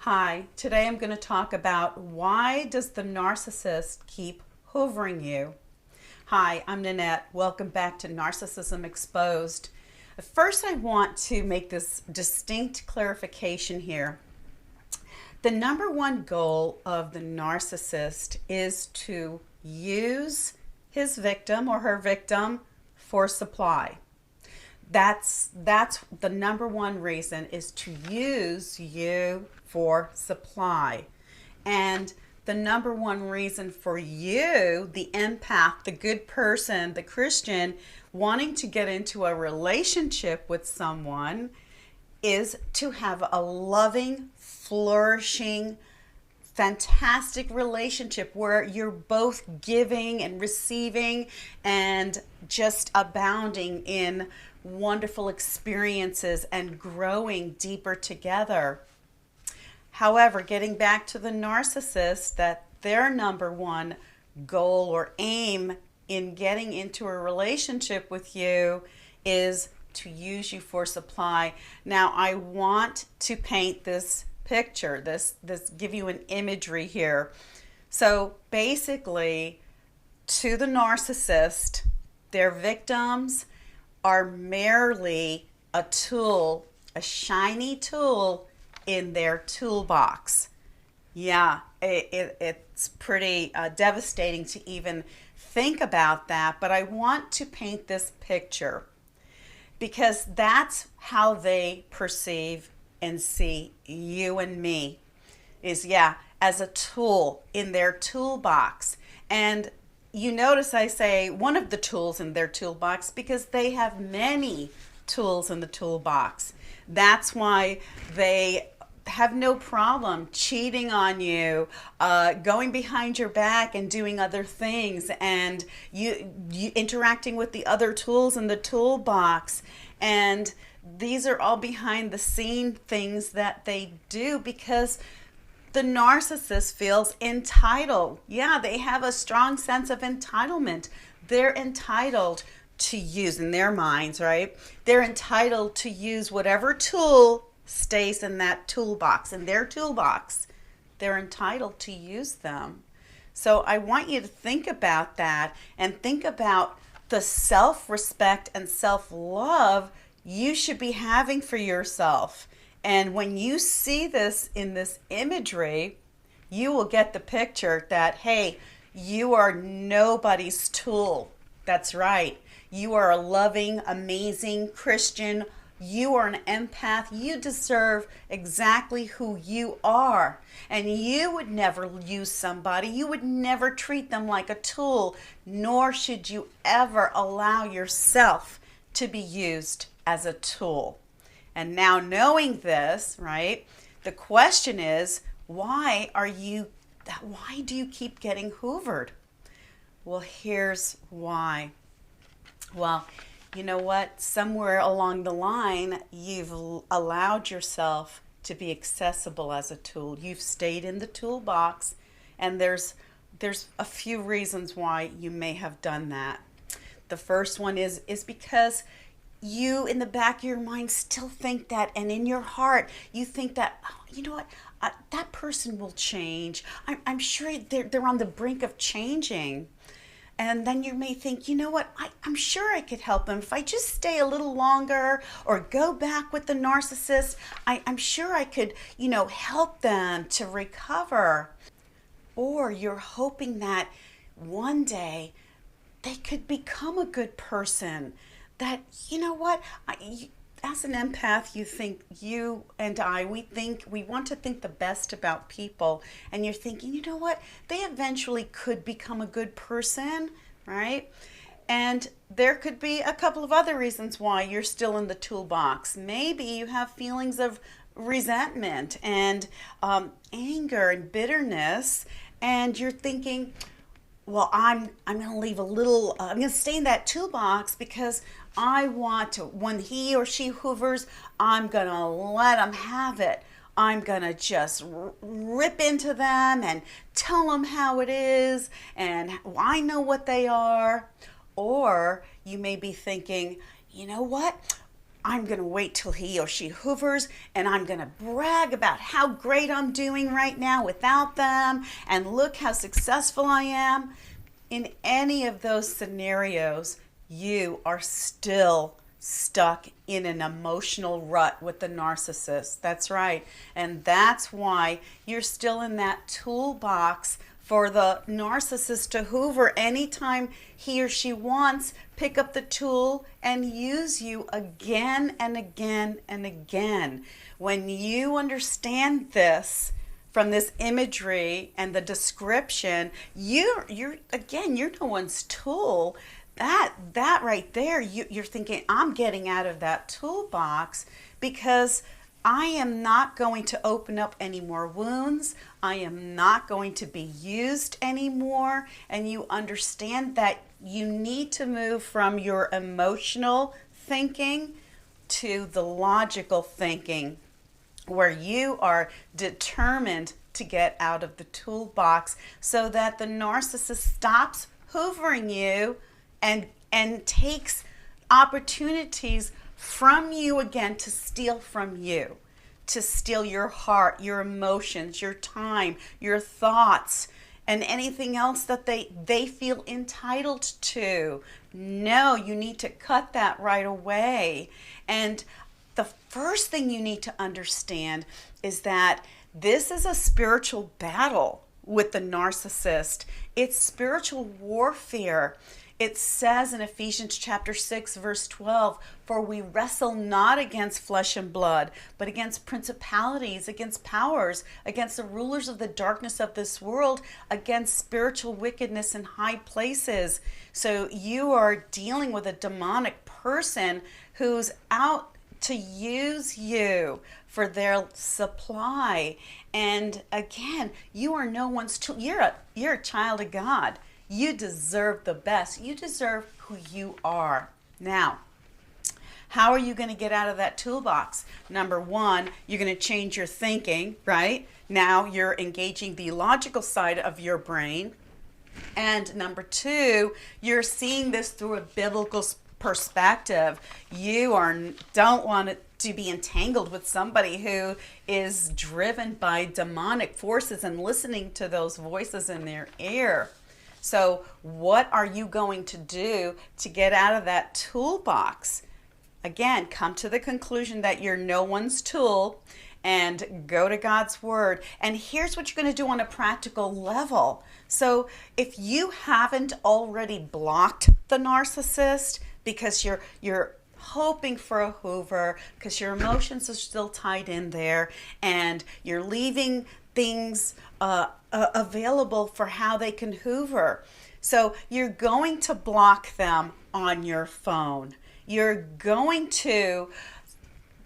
Hi, today I'm going to talk about why does the narcissist keep hoovering you? Hi, I'm Nanette. Welcome back to Narcissism Exposed. First, I want to make this distinct clarification here. The number one goal of the narcissist is to use his victim or her victim for supply. That's the number one reason, is to use you for supply. And the number one reason for you, the empath, the good person, the Christian, wanting to get into a relationship with someone is to have a loving, flourishing, fantastic relationship where you're both giving and receiving and just abounding in wonderful experiences and growing deeper together. However, getting back to the narcissist, that their number one goal or aim in getting into a relationship with you is to use you for supply. Now, I want to paint this picture, this give you an imagery here. So basically, to the narcissist, their victims are merely a tool, a shiny tool in their toolbox. Yeah, it's pretty devastating to even think about that, but I want to paint this picture because that's how they perceive and see you and me, is as a tool in their toolbox. And you notice I say one of the tools in their toolbox because they have many tools in the toolbox. That's why they have no problem cheating on you, going behind your back and doing other things, and you interacting with the other tools in the toolbox. And these are all behind the scene things that they do because the narcissist feels entitled. Yeah, they have a strong sense of entitlement. They're entitled to use, in their minds, right? They're entitled to use whatever tool stays in that toolbox. In their toolbox, they're entitled to use them. So I want you to think about that and think about the self-respect and self-love you should be having for yourself. And when you see this in this imagery, you will get the picture that, hey, you are nobody's tool. That's right. You are a loving, amazing Christian. You are an empath. You deserve exactly who you are. And you would never use somebody. You would never treat them like a tool, nor should you ever allow yourself to be used as a tool. And now knowing this, right, the question is, why do you keep getting hoovered? Well, here's why. Well, you know what? Somewhere along the line, you've allowed yourself to be accessible as a tool. You've stayed in the toolbox, and there's a few reasons why you may have done that. The first one is because you, in the back of your mind, still think that, and in your heart, you think that, oh, you know what, that person will change. I'm sure they're on the brink of changing. And then you may think, you know what, I'm sure I could help them. If I just stay a little longer or go back with the narcissist, I'm sure I could, help them to recover. Or you're hoping that one day they could become a good person. That, you know what, as an empath, you think, you and I, we want to think the best about people. And you're thinking, you know what, they eventually could become a good person, right? And there could be a couple of other reasons why you're still in the toolbox. Maybe you have feelings of resentment and anger and bitterness, and you're thinking, well, I'm going to leave I'm going to stay in that toolbox because I want to, when he or she hoovers, I'm going to let them have it. I'm going to just rip into them and tell them how it is, and I know what they are. Or you may be thinking, you know what? I'm going to wait till he or she hoovers, and I'm going to brag about how great I'm doing right now without them, and look how successful I am. In any of those scenarios, you are still stuck in an emotional rut with the narcissist. That's right. And that's why you're still in that toolbox for the narcissist to hoover anytime he or she wants, pick up the tool and use you again and again and again. When you understand this from this imagery and the description, you're no one's tool. That right there, you're thinking, I'm getting out of that toolbox because I am not going to open up any more wounds. I am not going to be used anymore. And you understand that you need to move from your emotional thinking to the logical thinking, where you are determined to get out of the toolbox so that the narcissist stops hoovering you and takes opportunities from you again to steal from you, to steal your heart, your emotions, your time, your thoughts, and anything else that they feel entitled to. No, you need to cut that right away. And the first thing you need to understand is that this is a spiritual battle with the narcissist. It's spiritual warfare. It says in Ephesians chapter 6, verse 12, for we wrestle not against flesh and blood, but against principalities, against powers, against the rulers of the darkness of this world, against spiritual wickedness in high places. So you are dealing with a demonic person who's out to use you for their supply. And again, you are no one's tool. You're a child of God. You deserve the best. You deserve who you are. Now, how are you going to get out of that toolbox? Number one, you're going to change your thinking, right? Now you're engaging the logical side of your brain. And number two, you're seeing this through a biblical perspective. You don't want to be entangled with somebody who is driven by demonic forces and listening to those voices in their ear. So what are you going to do to get out of that toolbox? Again, come to the conclusion that you're no one's tool and go to God's word. And here's what you're going to do on a practical level. So if you haven't already blocked the narcissist because you're hoping for a hoover, because your emotions are still tied in there, and you're leaving things available for how they can hoover. So you're going to block them on your phone. You're going to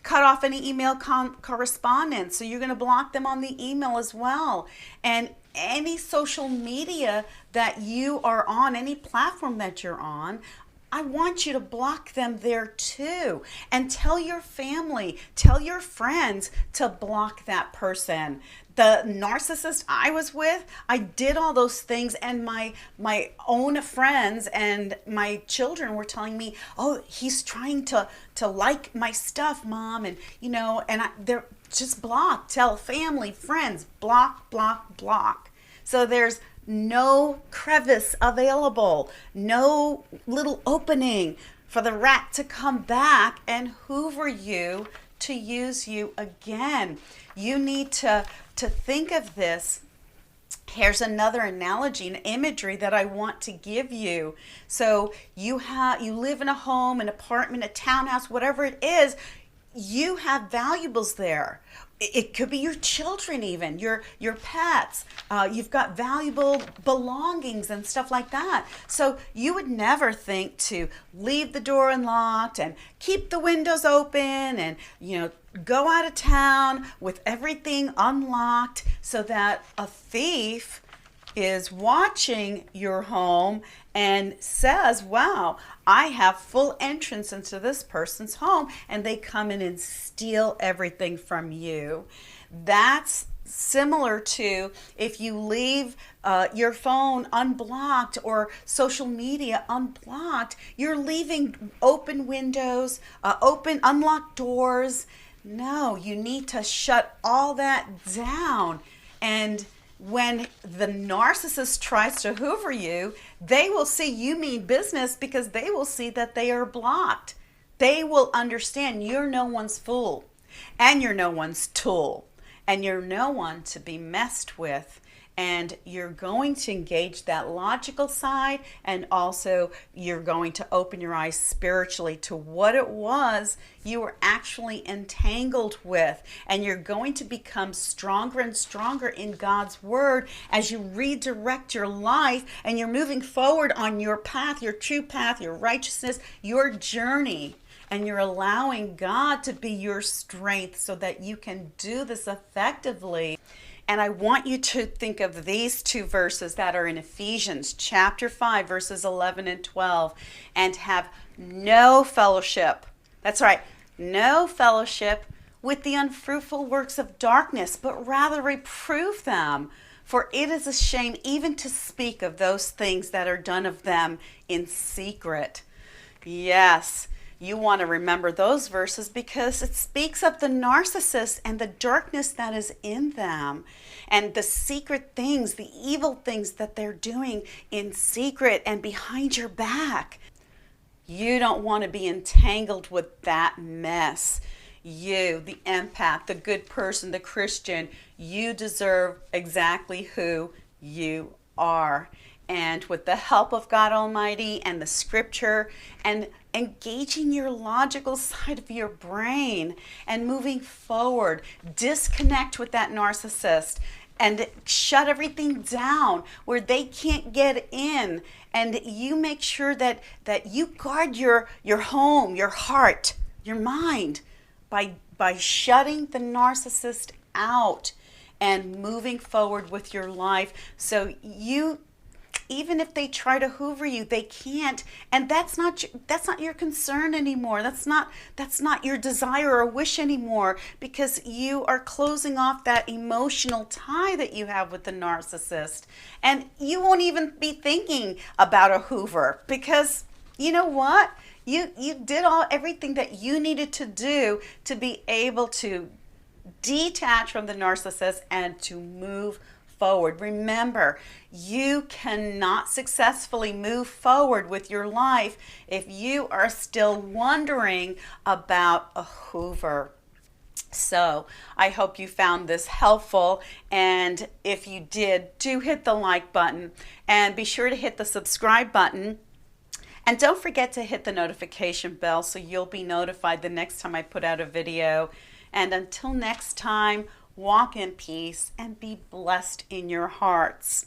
cut off any email correspondence. So you're going to block them on the email as well. And any social media that you are on, any platform that you're on, I want you to block them there too. And tell your family, tell your friends to block that person. The narcissist I was with, I did all those things, and my own friends and my children were telling me, oh, he's trying to like my stuff, Mom. And, they're just block, tell family, friends, block, block, block. So there's no crevice available, no little opening for the rat to come back and hoover you, to use you again. You need to think of this. Here's another analogy, an imagery that I want to give you. So you live in a home, an apartment, a townhouse, whatever it is. You have valuables there. It could be your children, even your pets. You've got valuable belongings and stuff like that. So you would never think to leave the door unlocked and keep the windows open and go out of town with everything unlocked so that a thief is watching your home and says, wow, I have full entrance into this person's home, and they come in and steal everything from you. That's similar to if you leave your phone unblocked or social media unblocked, you're leaving open windows, unlocked doors. No, you need to shut all that down. And when the narcissist tries to hoover you, they will see you mean business because they will see that they are blocked. They will understand you're no one's fool and you're no one's tool and you're no one to be messed with. And you're going to engage that logical side, and also you're going to open your eyes spiritually to what it was you were actually entangled with. And you're going to become stronger and stronger in God's word as you redirect your life and you're moving forward on your path, your true path, your righteousness, your journey. And you're allowing God to be your strength so that you can do this effectively. And I want you to think of these two verses that are in Ephesians chapter 5, verses 11 and 12, and have no fellowship. That's right, no fellowship with the unfruitful works of darkness, but rather reprove them. For it is a shame even to speak of those things that are done of them in secret. Yes. You want to remember those verses because it speaks of the narcissist and the darkness that is in them and the secret things, the evil things that they're doing in secret and behind your back. You don't want to be entangled with that mess. You, the empath, the good person, the Christian, you deserve exactly who you are. And with the help of God Almighty and the scripture and engaging your logical side of your brain and moving forward, disconnect with that narcissist and shut everything down where they can't get in. And you make sure that you guard your home, your heart, your mind by shutting the narcissist out and moving forward with your life. So you, even if they try to hoover you, they can't, and that's not your concern anymore. That's not your desire or wish anymore, because you are closing off that emotional tie that you have with the narcissist, and you won't even be thinking about a hoover because you know what? You did everything that you needed to do to be able to detach from the narcissist and to move forward. Remember, you cannot successfully move forward with your life if you are still wondering about a hoover. So I hope you found this helpful, and if you did, do hit the like button and be sure to hit the subscribe button. And don't forget to hit the notification bell so you'll be notified the next time I put out a video. And until next time, walk in peace and be blessed in your hearts.